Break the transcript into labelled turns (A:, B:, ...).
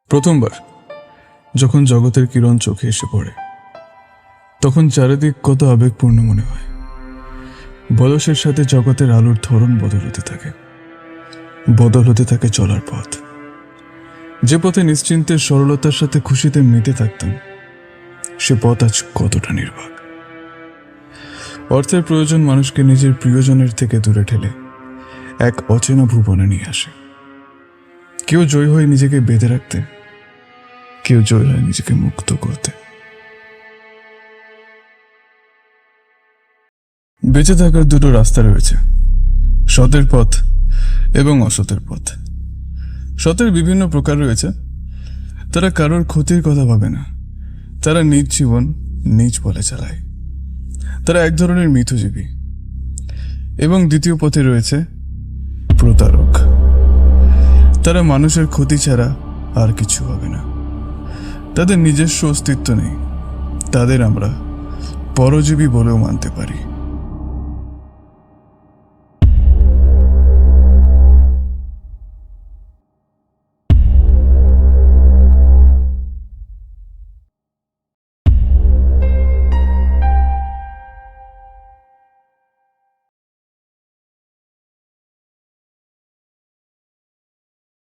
A: প্রথমবার যখন জগতের কিরণ চোখে এসে পড়ে তখন চারিদিক কত আবেগপূর্ণ মনে হয়। বয়সের সাথে জগতের আলোর ধরন বদল হতে থাকে চলার পথ। যে পথে নিশ্চিন্তে সরলতার সাথে খুশিতে মেতে থাকতাম, সে পথ আজ কতটা নির্বাক। অর্থের প্রয়োজন মানুষকে নিজের প্রিয়জনের থেকে দূরে ঠেলে এক অচেনা ভুবনে নিয়ে আসে। কেউ জয়ী হয় নিজেকে বেঁধে রাখতে, কেউ জয়ী হয় নিজেকে মুক্ত করতে। বেঁচে থাকার দুটো রাস্তা রয়েছে, সতের পথ এবং অসতের পথ। সতের বিভিন্ন প্রকার রয়েছে। তারা কারোর ক্ষতির কথা ভাবে না, তারা নিজ জীবন নিজ বলে চালায়। তারা এক ধরনের মিথজীবী। এবং দ্বিতীয় পথে রয়েছে প্রতারক। তারা মানুষের ক্ষতি ছাড়া আর কিছু ভাবে না। তাদের নিজস্ব অস্তিত্ব নেই, তাদের আমরা পরজীবী বলেও মানতে পারি।